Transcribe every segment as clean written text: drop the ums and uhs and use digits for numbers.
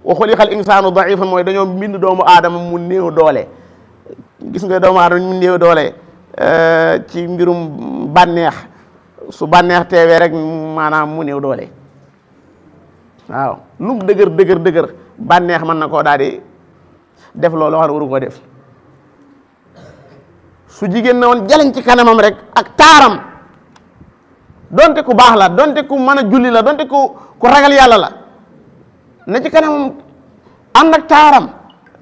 wa xuliqal insaanu daifan mooy dañoo mbind doomu aadama mu néew doole. gis nga doomu aadama mu néew doole ci mbirum bànneex su bànneex teewee rek maanaam mu néew doole waaw lu mu dëgër bànneex mën na koo daal di def loolu wax ne waru koo def su jigéen ne woon jaleñ ci kanamam rek ak taaram donte ku baax la donte ku mën a julli la donte ku ragal yàlla la na ci kanamam ànd ak taaram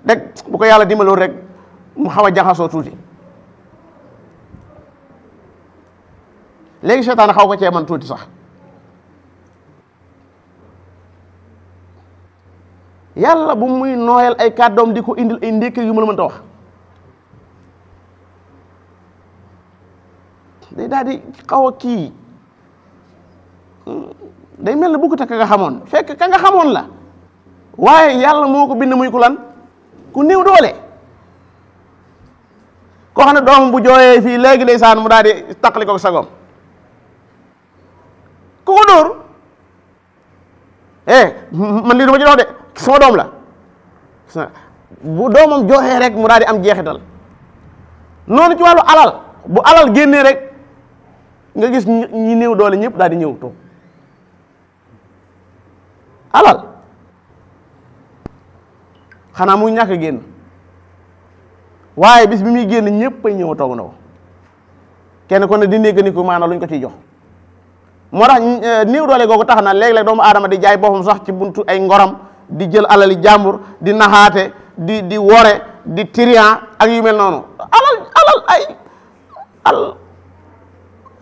rek bu ko yàlla dimbaloon rek mu xaw a jaxasoo tuuti léegi seytaane xaw ko cee man tuuti sax yàlla bu muy nooyal ay kàddoom di ko indil ay ndékk yu mu la mënta wax day daal di xaw a kii day mel ne bu ko takk nga xamoon fekk ka nga xamoon la waaye yàlla moo ko bind muy ku lan ku néew doole koo xam ne doomam bu jooyee fii léegi ndeysaan mu daal di taqali ko sagom ku ko dóor man lii du ma ci dox de sama doom la bu doomam jooxee rek mu daal di am jeexital noonu ci wàllu alal bu alal génnee rek nga gis ñi néew doole ñëpp daal di ñëw toog alal xanaa muy ñàkk génn waaye bis bi muy génn ñëpp ay ñëw toog na ko kenn ko ne di négg ni ko maanaam luñ ko ciy jox moo tax néew doole googu tax na léeg-léeg doomu aadama di jaay boppam sax ci buntu ay ngoram di jël alali jàmbur di naxaate di wore di trian ak yu mel noonu alal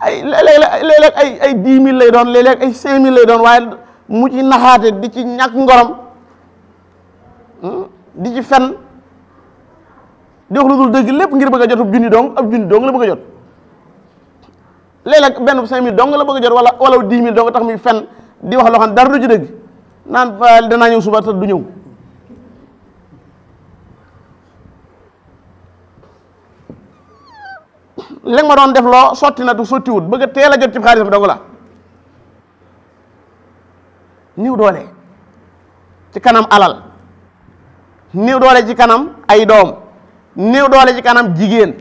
ay léeg-léeg ay 10 000 lay doon léeg-léeg ay 5 000 lay doon waaye mu ci naxaate di ci ñàkk ngoram di ci fen di wax lu dul dëgg lépp ngir bëgg a jot ab junni dong la bëgg a jot léeg-léeg benn 5 000 dong la bëgg a jot wala 10 000 dong tax muy fen di wax loo xam dara du ci dëgg naan danaa ñëw suba te du ñëw léegi ma doon def loo sotti na tu sottiwut bëgg a teel a jot ci xaalis bi dong la néew doole ci kanam alal néew doole ci kanam ay doom néew doole ci kanam jigéen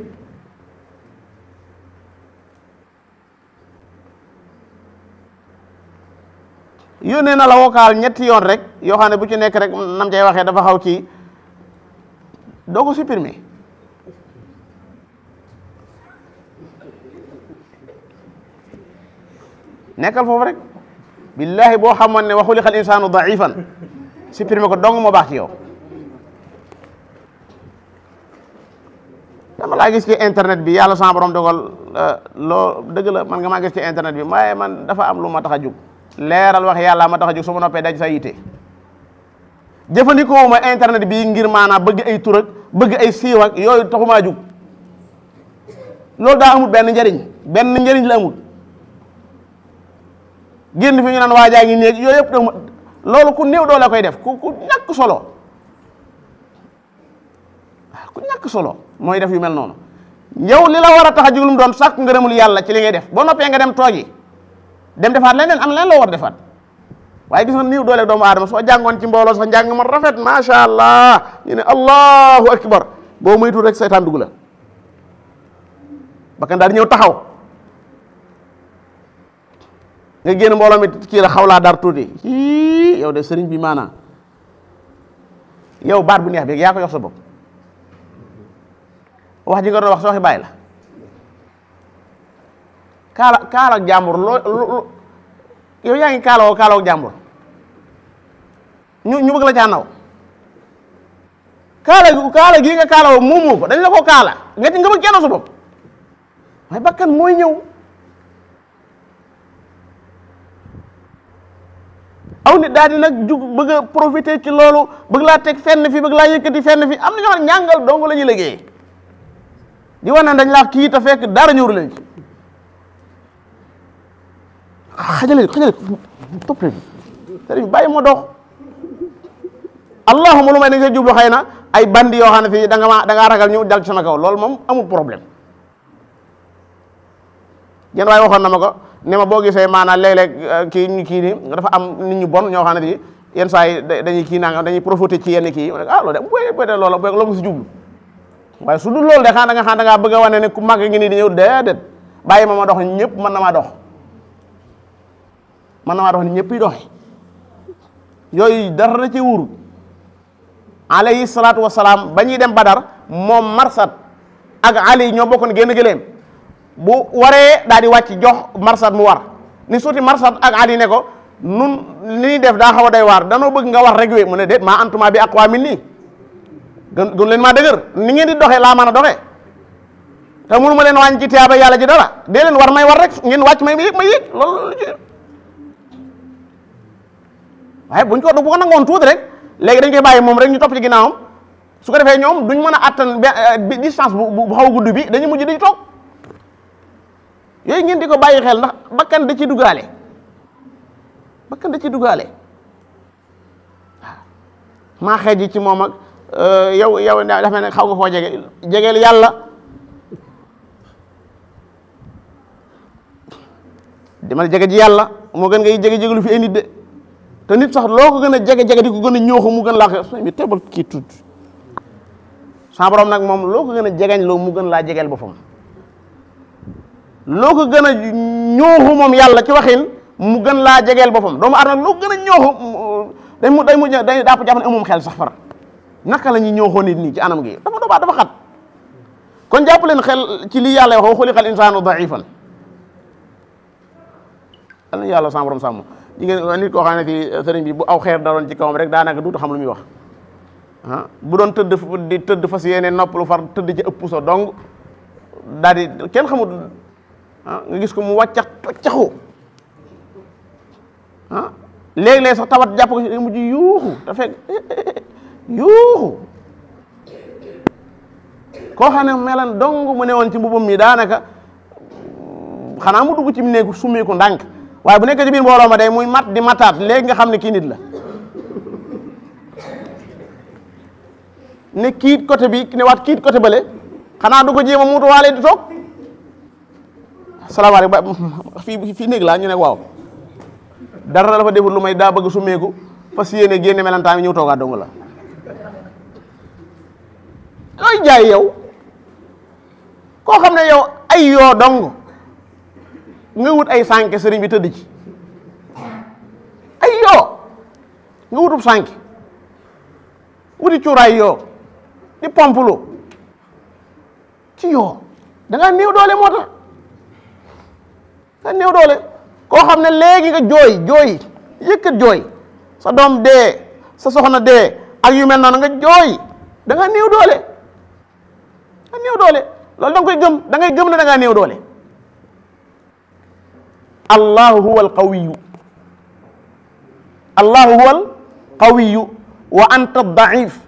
yónnee na la vocal ñetti yoon rek yoo xam ne bu ci nekk rek nam cay waxee dafa xaw ci doo ko supprimer nekkal foofu rek billahi boo xamoon ne wa xuliqal insaanu daifan supprimer ko dong moo baax ci yow dama laa gis ci internet bi yàlla sama borom dogal loo dëgg la man nga maa gis ci internet bi waaye man dafa am lu ma tax a jug leeral wax yàlla ma tax a jug su ma noppee daj sa yite jëfandikoo ma internet bi ngir maanaam bëgg ay tur ak bëgg ay siiw ak yooyu taxumaa jug loolu daa amul benn njëriñ la amul génn fi ñu naan waajaa ngi néeg yooyu yëpp loolu ku néew doole koy def ku ñàkk solo ku ñàkk solo mooy def yu mel noonu yow li la war a tax a jug lu mu doon sàkk ngërëmul yàlla ci li ngay def boo noppee nga dem toogi dem defaat leneen am leneen loo war defaat waaye gis nga néew doole doomu aadama soo jàngoon ci mbooloo sax njàng ma rafet macha allah ñu ne allahu akbar boo moytu rek seytaan dugg la bakkan daal di ñëw taxaw nga génn mbooloo mi kii la xaw laa dar tuuti yow de sëriñ bi maanaam yow baat bu neex bi yaa ko yox sa bopp wax ji nga doon wax sa waxi bàyyi la kaala ak jàmbur loo yow yaa ngi kaalawoo ak jàmbur ñu bëgg la caa naw kaala gii nga kaalawoo moomoo ko dañ la ko kaala nga bëgg kenn sa bopp waaye bakkan mooy ñëw aw nit daal di nag jug bëgg a profiter ci loolu bëgg laa teg fenn fi bëgg laa yëkkati fenn fi am na ñoo xam ne ñàngal dong la ñuy liggéey di wax naan dañ laa kii te fekk dara ñëwru leen ci xajale topp leen sëriñ bàyyi ma dox allahuma lu may dañ see jublu xëy na ay bandi yoo xam ne fii da ngaa ragal ñu dal ci sama kaw loolu moom amul problème yéen waaye waxoon na ma ko ne ma boo gisee maanaam léeg-léeg kii ni dafa am nit ñu bon ñoo xam ne fii yenn saa yi dañuy kii nangam dañuy profité ci yenn kii loolu de bu dee loola loo mu si jublu waaye su dul loolu de xanaa da ngaa bëgg a wane ne ku màgg ngi nii di ñëw déedéet bàyyi ma dox ñëpp mën na maa dox ni ñëpp yi doxe yooyu dara na ci wuru alayhi salaatu wasalaam ba ñuy dem Badar moom Marsad ak Ali ñoo bokkoon génn gëléem bu waree daal di wàcc jox Marsad mu war ni suuti Marsad ak Ali ne ko nun li ñuy def daa xaw a doy waar danoo bëgg nga war rek wee mu ne déet maa antuma bi aqwa minni gën leen maa dëgër ni ngeen di doxee laa mën a doxee te mënu ma leen wàññi ci tiyaaba yàlla ji dara dee leen war may war rek ngeen wàcc may yëg loolu ci waaye bu ko nangoon tuuti rek léegi dañ koy bàyyi moom rek ñu topp ci ginnaawam su ko defee ñoom duñ mën a attan distance bu xaw a gudd bi dañu mujj di toog yooyu ngeen di ko bàyyi xel ndax bakkan da ciy duggaale waaw maa xeej ci moom ak yow dafa ne xaw nga koo jegeel yàlla demal jege ji yàlla moo gën ngay jege-jegelu fi ay nit de te nit sax loo ko gën a jege-jege di ko gën a ñooxu mu gën laa mi tebal kii tudd sa borom nag moom loo ko gën a jegeñ loo mu gën laa jegeel boppam loo ko gën a ñooxu moom yàlla ci waxin mu gën laa jegeel boppam doomu aadama loo ko gën a ñooxu day daa ko jàpp ne amum xel sax far naka la ñuy ñooxoo nit nii ci anam gi dafa xat kon jàpp leen xel ci li yàlla wax wa xuliqal insaanu daifan al na yàlla sa borom sàmm jigéen nit koo xam ne fii sëriñ bi bu aw xeer daloon ci kawam rek daanaka duutu xam lu muy wax bu doon tëdd fas yéene noppalu far tëdd ci ëpp so dong daal di kenn xamul nga gis ko mu wàccax toccaxu léeg-léeg sax tawat jàpp ko mujj yuuxu te fekk yuuxu koo xam ne melan dong mu ne woon ci mbubam mi daanaka xanaa mu dugg ci mu néegu summeeku ndànk waaye bu nekkee ci biir mbooloo ma day muy mat di mataat léegi nga xam ne kii nit la ne kiit côté bi ne waat kiit côté bële xanaa du ko jéem a muutuwaale di toog salaamaaleykum fii néeg laa ñu ne waaw dara dafa deful lu may daa bëgg summeeku fas yéene génne melantaan bi ñëw toogaat dong la looy jaay yow koo xam ne yow ay yoo dong nga wut ay sànke sëriñ bi tëdd ci ay yoo nga wutub sànke wuti cuuraay yoo di pomplo ci yoo da ngaa néew doole moo tax nga néew doole koo xam ne léegi nga jooy yëkkat jooy sa doom dee sa soxna dee ak yu mel noonu nga jooy da ngaa néew doole loolu da nga koy gëm da ngay gëm ne da ngaa néew doole allahu huwa alqawiyu wa anta daif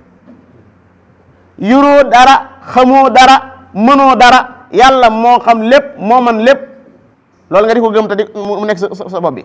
yuroo dara xamoo dara mënoo dara yàlla moo xam lépp moo man lépp loolu nga di ko gëm te di mu nekk sa bopp bi